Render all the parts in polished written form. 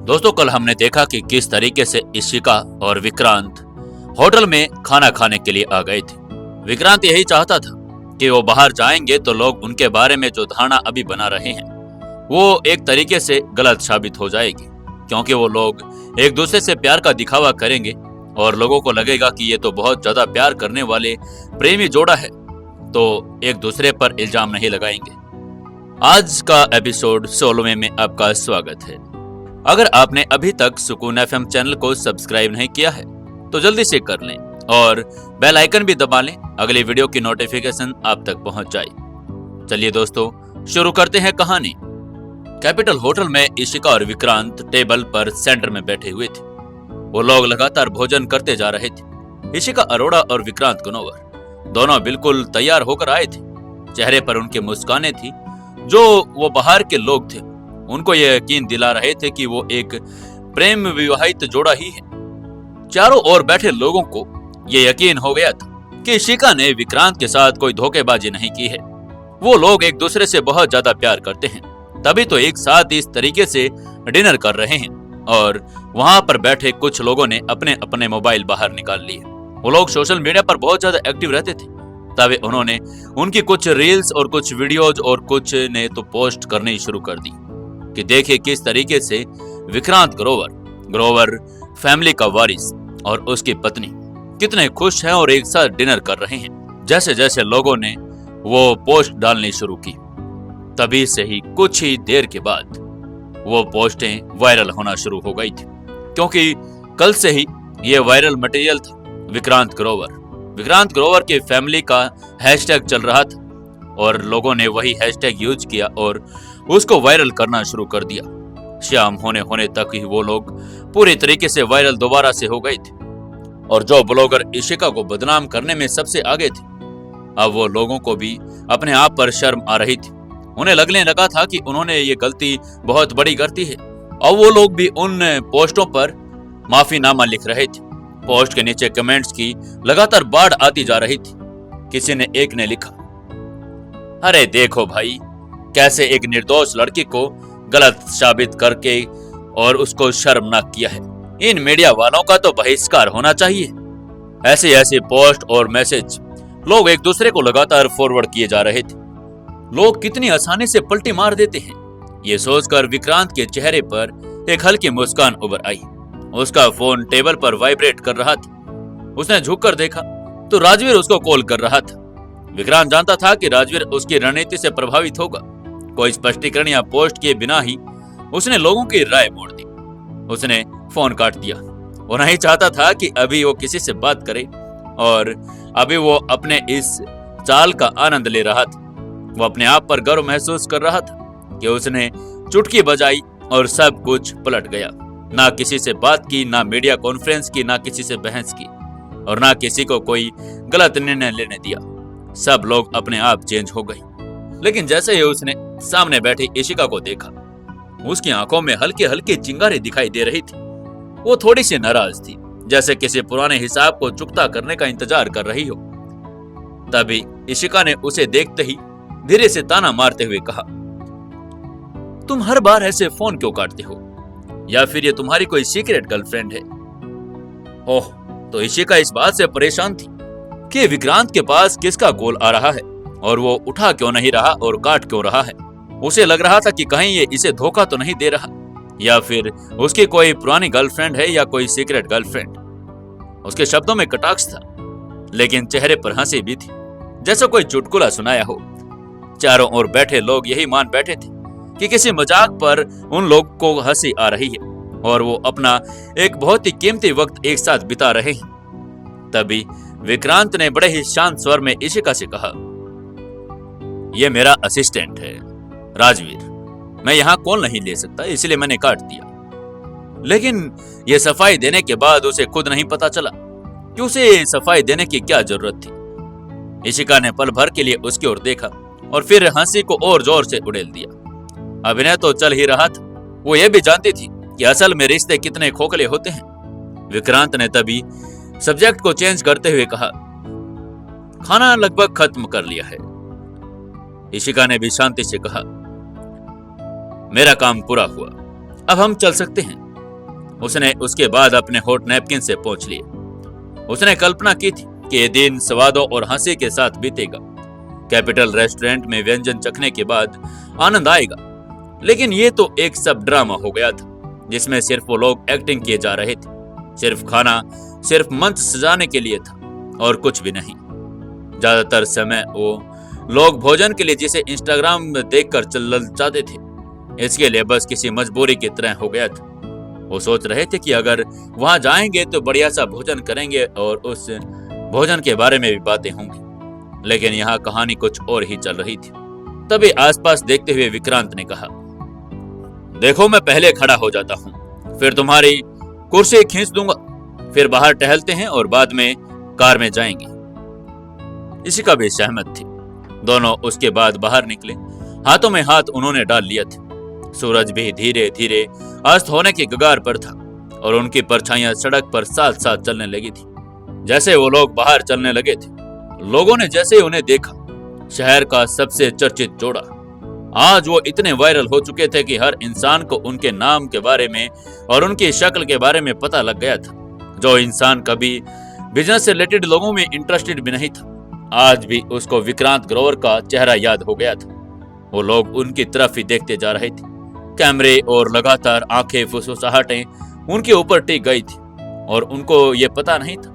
दोस्तों, कल हमने देखा कि किस तरीके से इशिका और विक्रांत होटल में खाना खाने के लिए आ गए थे। विक्रांत यही चाहता था कि वो बाहर जाएंगे तो लोग उनके बारे में जो धारणा अभी बना रहे हैं वो एक तरीके से गलत साबित हो जाएगी, क्योंकि वो लोग एक दूसरे से प्यार का दिखावा करेंगे और लोगों को लगेगा कि ये तो बहुत ज्यादा प्यार करने वाले प्रेमी जोड़ा है, तो एक दूसरे पर इल्जाम नहीं लगाएंगे। आज का एपिसोड 16वें में आपका स्वागत है। अगर आपने अभी तक सुकून एफएम चैनल को सब्सक्राइब नहीं किया है तो जल्दी से कर लें और बेल आइकन भी दबा लें, अगली वीडियो की नोटिफिकेशन आप तक पहुंच जाए। चलिए दोस्तों, शुरू करते हैं कहानी। कैपिटल होटल में इशिका और विक्रांत टेबल पर सेंटर में बैठे हुए थे। वो लोग लगातार भोजन करते जा रहे थे। इशिका अरोड़ा और विक्रांत कुनवर दोनों बिल्कुल तैयार होकर आए थे। चेहरे पर उनकी मुस्कानें थी जो वो बाहर के लोग थे उनको यह यकीन दिला रहे थे कि वो एक प्रेम विवाहित जोड़ा ही है। चारों ओर बैठे लोगों को यह यकीन हो गया था कि इशिका ने विक्रांत के साथ कोई धोखेबाजी नहीं की है। वो लोग एक दूसरे से बहुत ज्यादा प्यार करते हैं, तभी तो एक साथ इस तरीके से डिनर कर रहे हैं। और वहां पर बैठे कुछ लोगों ने अपने अपने मोबाइल बाहर निकाल लिए। वो लोग सोशल मीडिया पर बहुत ज्यादा एक्टिव रहते थे, तभी उन्होंने उनकी कुछ रील्स और कुछ वीडियोज और कुछ ने तो पोस्ट करनी शुरू कर दी कि देखिए किस तरीके से विक्रांत ग्रोवर फैमिली का वारिस और उसकी पत्नी कितने खुश हैं और एक साथ डिनर कर रहे हैं। जैसे जैसे लोगों ने वो पोस्ट डालनी शुरू की, तभी से ही कुछ ही देर के बाद वो पोस्टें वायरल होना शुरू हो गई थी, क्योंकि कल से ही ये वायरल मटेरियल था। विक्रांत ग्रोवर के फैमिली का हैशटैग चल रहा था और लोगों ने वही हैशटैग यूज किया और उसको वायरल करना शुरू कर दिया। शाम होने तक ही वो लोग पूरी तरीके से वायरल दोबारा से हो गए थे और जो ब्लॉगर इशिका को बदनाम करने में सबसे आगे थे, अब वो लोगों को भी अपने आप पर शर्म आ रही थी। उन्हें लगने लगा था कि उन्होंने ये गलती बहुत बड़ी करती है और वो लोग भी उन पोस्टों पर माफीनामा लिख रहे थे। पोस्ट के नीचे कमेंट्स की लगातार बाढ़ आती जा रही थी। किसी ने एक ने लिखा, अरे देखो भाई, कैसे एक निर्दोष लड़की को गलत साबित करके और उसको शर्मनाक किया है। इन मीडिया वालों का तो बहिष्कार होना चाहिए। ऐसे पोस्ट और मैसेज लोग एक दूसरे को लगातार फॉरवर्ड किए जा रहे थे। लोग कितनी आसानी से पलटी मार देते हैं, ये सोचकर विक्रांत के चेहरे पर एक हल्की मुस्कान उभर आई। उसका फोन टेबल पर वाइब्रेट कर रहा था। उसने झुककर देखा तो राजवीर उसको कॉल कर रहा था। विक्रांत जानता था कि राजवीर उसकी रणनीति से प्रभावित होगा। कोई स्पष्टीकरण या पोस्ट किए बिना ही उसने लोगों की राय मोड़ दी। उसने फोन काट दिया। वो नहीं चाहता था कि अभी वो किसी से बात करे और अभी वो अपने इस चाल का आनंद ले रहा था। वो अपने आप पर गर्व महसूस कर रहा था कि उसने चुटकी बजाई और सब कुछ पलट गया। ना किसी से बात की, ना मीडिया कॉन्फ्रेंस की, ना किसी से बहस की और ना किसी को कोई गलत निर्णय लेने दिया। सब लोग अपने आप चेंज हो गए। लेकिन जैसे ही उसने सामने बैठी इशिका को देखा, उसकी आंखों में हल्के हल्के चिंगारी दिखाई दे रही थी। वो थोड़ी सी नाराज थी, जैसे किसी पुराने हिसाब को चुकता करने का इंतजार कर रही हो। तभी इशिका ने उसे देखते ही धीरे से ताना मारते हुए कहा, तुम हर बार ऐसे फोन क्यों काटते हो? या फिर ये तुम्हारी कोई सीक्रेट गर्लफ्रेंड है? ओह, तो इशिका इस बात से परेशान थी कि विक्रांत के पास किसका कॉल आ रहा है और वो उठा क्यों नहीं रहा और काट क्यों रहा है। उसे लग रहा था कि कहीं ये इसे धोखा तो नहीं दे रहा, या फिर उसकी कोई पुरानी गर्लफ्रेंड है या कोई सीक्रेट गर्लफ्रेंड। उसके शब्दों में कटाक्ष था, लेकिन चेहरे पर हंसी भी थी, जैसे कोई चुटकुला सुनाया हो। चारों ओर बैठे लोग यही मान बैठे थे कि किसी मजाक पर उन लोग को हंसी आ रही है और वो अपना एक बहुत ही कीमती वक्त एक साथ बिता रहे हैं। तभी विक्रांत ने बड़े ही शांत स्वर में इशिका से कहा, यह मेरा असिस्टेंट है राजवीर, मैं यहाँ कॉल नहीं ले सकता, इसलिए मैंने काट दिया। लेकिन यह सफाई देने के बाद उसे खुद नहीं पता चला कि उसे सफाई देने की क्या जरूरत थी। इशिका ने पल भर के लिए उसकी ओर देखा और फिर हंसी को और जोर से उड़ेल दिया। अभिनय तो चल ही रहा था, वो ये भी जानती थी कि असल में रिश्ते कितने खोखले होते हैं। विक्रांत ने तभी सब्जेक्ट को चेंज करते हुए कहा, खाना लगभग खत्म कर लिया है। इशिका ने भी शांति से कहा, मेरा काम पूरा हुआ, अब हम चल सकते हैं। उसने उसके बाद अपने होठ नैपकिन से पोंछ लिए। उसने कल्पना की थी कि ये दिन स्वादों और हंसी के साथ बीतेगा। कैपिटल रेस्टोरेंट में व्यंजन चखने के बाद आनंद आएगा, लेकिन ये तो एक सब ड्रामा हो गया था जिसमें सिर्फ वो लोग एक्टिंग किए जा रहे थे। सिर्फ खाना सिर्फ मंच सजाने के लिए था और कुछ भी नहीं। ज्यादातर समय वो लोग भोजन के लिए जिसे इंस्टाग्राम देखकर चल जाते थे, इसके लिए बस किसी मजबूरी की तरह हो गया था। वो सोच रहे थे कि अगर वहां जाएंगे तो बढ़िया सा भोजन करेंगे और उस भोजन के बारे में भी बातें होंगी, लेकिन यहाँ कहानी कुछ और ही चल रही थी। तभी आसपास देखते हुए विक्रांत ने कहा, देखो मैं पहले खड़ा हो जाता हूँ, फिर तुम्हारी कुर्सी खींच दूंगा, फिर बाहर टहलते हैं और बाद में कार में जाएंगे। इशिका भी सहमत थी। दोनों उसके बाद बाहर निकले। हाथों में हाथ उन्होंने डाल लिया था। सूरज भी धीरे धीरे अस्त होने की कगार पर था और उनकी परछाइयां सड़क पर साथ साथ चलने लगी थी। जैसे वो लोग बाहर चलने लगे थे, लोगों ने जैसे उन्हें देखा, शहर का सबसे चर्चित जोड़ा, आज वो इतने वायरल हो चुके थे कि हर इंसान को उनके नाम के बारे में और उनकी शक्ल के बारे में पता लग गया था। जो इंसान कभी बिजनेस से रिलेटेड लोगों में इंटरेस्टेड भी नहीं था, आज भी उसको विक्रांत ग्रोवर का चेहरा याद हो गया था। वो लोग उनकी तरफ ही देखते जा रहे थे। कैमरे और लगातार आंखें फुसफुसाहटें उनके ऊपर टिक गई थी और उनको ये पता नहीं था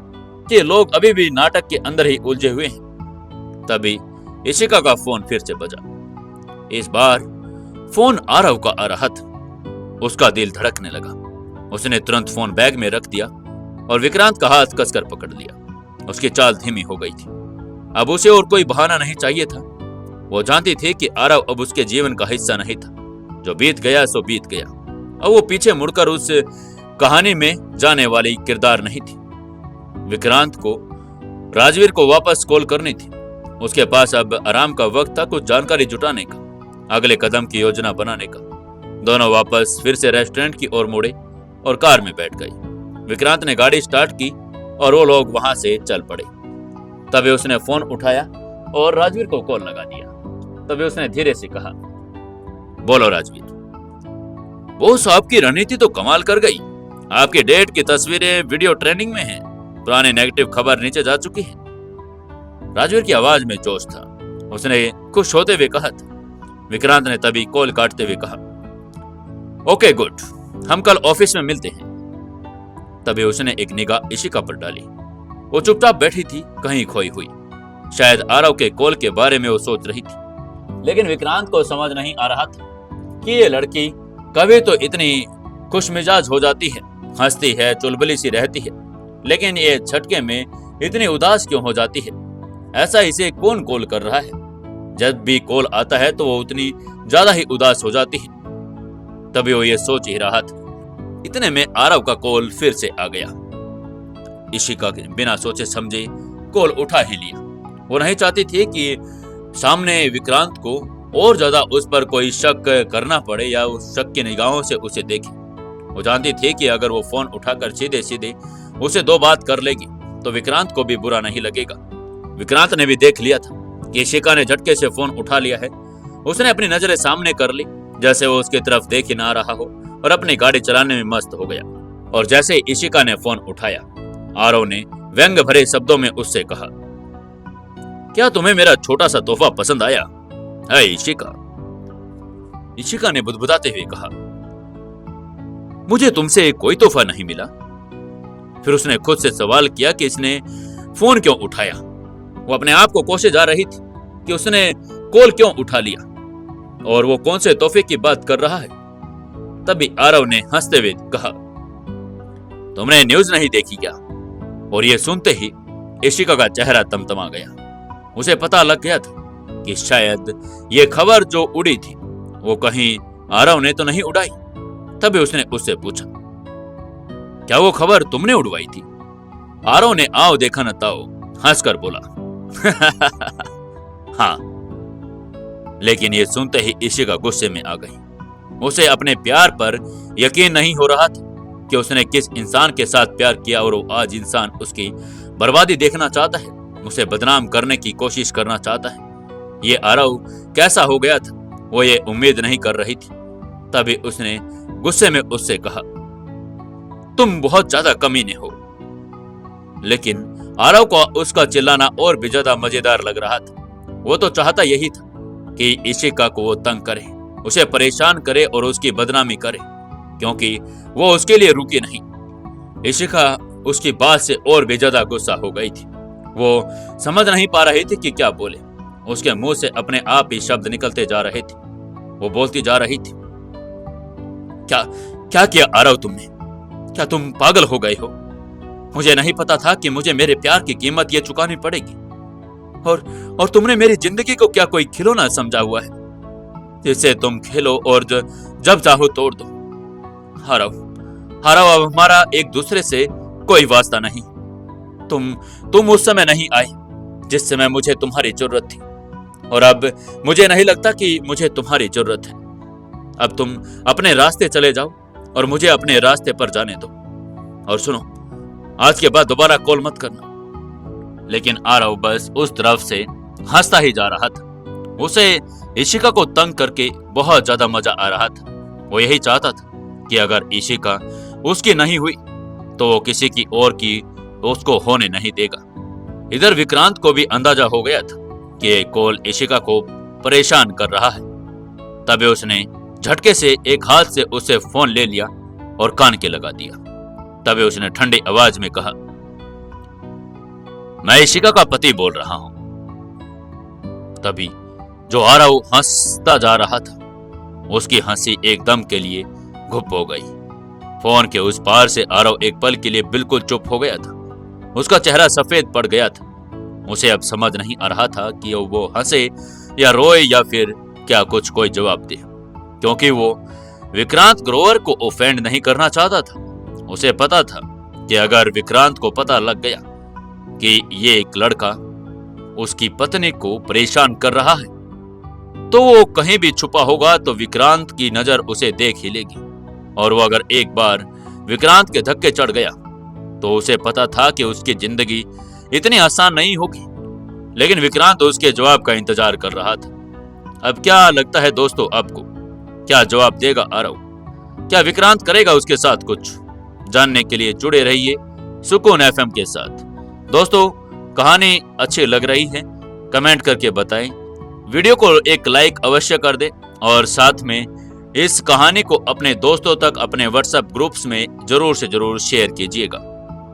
कि लोग अभी भी नाटक के अंदर ही उलझे हुए हैं। तभी इशिका का फोन फिर से बजा। इस बार फोन आरव का आ रहा था। उसका दिल धड़कने लगा। उसने तुरंत फोन बैग में रख दिया और विक्रांत का हाथ कसकर पकड़ लिया। उसकी चाल धीमी हो गई थी। अब उसे और कोई बहाना नहीं चाहिए था। वो जानती थी कि आरव अब उसके जीवन का हिस्सा नहीं था। जो बीत गया सो बीत गया। अब वो पीछे मुड़कर उस कहानी में जाने वाली किरदार नहीं थी। विक्रांत को राजवीर को वापस कॉल करनी थी। उसके पास अब आराम का वक्त था कुछ जानकारी जुटाने का, अगले कदम की योजना बनाने का। दोनों वापस फिर से रेस्टोरेंट की ओर मुड़े और कार में बैठ गए। विक्रांत ने गाड़ी स्टार्ट की और वो लोग वहां से चल पड़े। तभी उसने फोन उठाया और राजवीर को कॉल लगा दिया। तभी उसने धीरे से कहा, बोलो राजवीर। बॉस, आपकी रणनीति तो कमाल कर गई। आपके डेट की तस्वीरें वीडियो ट्रेंडिंग में हैं। पुरानी नेगेटिव खबर नीचे जा चुकी है। राजवीर की आवाज में जोश था। उसने खुश होते हुए कहा था। विक्रांत ने तभी कॉल काटते हुए कहा, ओके गुड, हम कल ऑफिस में मिलते हैं। तभी उसने एक निगाह इशिका पर डाली। वो चुपचाप बैठी थी, कहीं खोई हुई। शायद आरव के कॉल के बारे में वो सोच रही थी, लेकिन विक्रांत को समझ नहीं आ रहा था कि ये लड़की कभी तो इतनी खुशमिजाज हो जाती है, हंसती है, चुलबुली सी रहती है, लेकिन ये झटके में इतनी उदास क्यों हो जाती है। ऐसा इसे कौन कॉल कर रहा है? जब भी कॉल आता है तो वो उतनी ज्यादा ही उदास हो जाती है। तभी वो ये सोच ही रहा था, इतने में आरव का कॉल फिर से आ गया। इशिका के बिना सोचे समझे कॉल उठा ही लिया। वो नहीं चाहती थी कि सामने विक्रांत को और ज्यादा उस पर कोई शक करना पड़े या उस शक की निगाहों से उसे देखे। वो जानती थी कि अगर वो फोन उठाकर सीधे सीधे उसे दो बात कर लेगी तो विक्रांत को भी बुरा नहीं लगेगा। विक्रांत ने भी देख लिया था कि इशिका ने झटके से फोन उठा लिया है। उसने अपनी नजरें सामने कर ली, जैसे वो उसकी तरफ देख ही ना रहा हो, और अपनी गाड़ी चलाने में मस्त हो गया। और जैसे ही इशिका ने फोन उठाया, आरव ने व्यंग भरे शब्दों में उससे कहा, क्या तुम्हें मेरा छोटा सा तोहफा पसंद आया? है इशिका? इशिका ने बुदबुदाते हुए कहा, मुझे तुमसे कोई तोहफा नहीं मिला। फिर उसने खुद से सवाल किया कि इसने फोन क्यों उठाया। वो अपने आप को कोसे जा रही थी कि उसने कॉल क्यों उठा लिया और वो कौन से तोहफे की बात कर रहा है। तभी आरव ने हंसते हुए कहा, तुमने न्यूज नहीं देखी क्या? और ये सुनते ही इशिका का चेहरा तमतमा गया। उसे पता लग गया था कि शायद ये खबर जो उड़ी थी वो कहीं आरव ने तो नहीं उड़ाई। तभी उसने उससे पूछा, क्या वो खबर तुमने उड़वाई थी? आरव ने आओ देखा न ताओ हंसकर बोला, हाँ। लेकिन ये सुनते ही इशिका गुस्से में आ गई। उसे अपने प्यार पर यकीन नहीं हो रहा था कि उसने किस इंसान के साथ प्यार किया और वो आज इंसान उसकी बर्बादी देखना चाहता है, उसे बदनाम करने की कोशिश करना चाहता है। ये आरव कैसा हो गया था, वो ये उम्मीद नहीं कर रही थी। तभी उसने गुस्से में उससे कहा, तुम बहुत ज्यादा कमीने हो। लेकिन आरव को उसका चिल्लाना और भी ज्यादा मजेदार लग रहा था। वो तो चाहता यही था कि इशिका को वो तंग करे, उसे परेशान करे और उसकी बदनामी करे, क्योंकि वो उसके लिए रुकी नहीं। इशिका उसकी बात से और भी ज्यादा गुस्सा हो गई थी। वो समझ नहीं पा रही थी कि क्या बोले। उसके मुंह से अपने आप ही शब्द निकलते जा रहे थे। वो बोलती जा रही थी, क्या क्या किया आरव तुमने? क्या तुम पागल हो गए हो? मुझे नहीं पता था कि मुझे मेरे प्यार की कीमत ये चुकानी पड़ेगी। और तुमने मेरी जिंदगी को क्या कोई खिलौना समझा हुआ है जिससे तुम खेलो और जब चाहो तोड़ दो? आरव अब हमारा एक दूसरे से कोई वास्ता नहीं। तुम उस समय नहीं आई जिस समय मुझे तुम्हारी जरूरत थी, और अब मुझे नहीं लगता कि मुझे तुम्हारी जरूरत है। अब तुम अपने रास्ते चले जाओ और मुझे अपने रास्ते पर जाने दो। और सुनो, आज के बाद दोबारा कॉल मत करना। लेकिन आरव बस उस तरफ से हंसता ही जा रहा था। उसे इशिका को तंग करके बहुत ज्यादा मजा आ रहा था। वो यही चाहता था कि अगर इशिका उसकी नहीं हुई तो वो किसी की और की उसको होने नहीं देगा। इधर विक्रांत को भी अंदाजा हो गया था कि ये कॉल इशिका को परेशान कर रहा है। तभी उसने झटके से एक हाथ से उसे फोन ले लिया और कान के लगा दिया। तभी उसने ठंडी आवाज में कहा, मैं इशिका का पति बोल रहा हूं। तभी जो आरव हंसता जा रहा था, उसकी हंसी एकदम के लिए गुप हो गई। फोन के उस पार से आरव एक पल के लिए बिल्कुल चुप हो गया था। उसका चेहरा सफेद पड़ गया था। उसे अब समझ नहीं आ रहा था कि वो हंसे या रोए या फिर क्या कुछ कोई जवाब दे, क्योंकि वो विक्रांत ग्रोवर को ऑफेंड नहीं करना चाहता था। उसे पता था कि अगर विक्रांत को पता लग गया कि ये एक लड़का उसकी पत्नी को परेशान कर रहा है, तो वो कहीं भी छुपा होगा तो विक्रांत की नजर उसे देख ही लेगी। और वो अगर एक बार विक्रांत के धक्के चढ़ गया तो उसे पता था कि उसकी जिंदगी इतनी आसान नहीं होगी। लेकिन विक्रांत उसके जवाब का इंतजार कर रहा था। अब क्या लगता है दोस्तों आपको, क्या जवाब देगा आरव? क्या विक्रांत करेगा उसके साथ कुछ? जानने के लिए जुड़े रहिए सुकून एफएम के साथ। दोस्तों, कहानी अच्छी लग रही है कमेंट करके बताएं। वीडियो को एक लाइक अवश्य कर दें और साथ में इस कहानी को अपने दोस्तों तक अपने व्हाट्सएप ग्रुप्स में जरूर से जरूर शेयर कीजिएगा।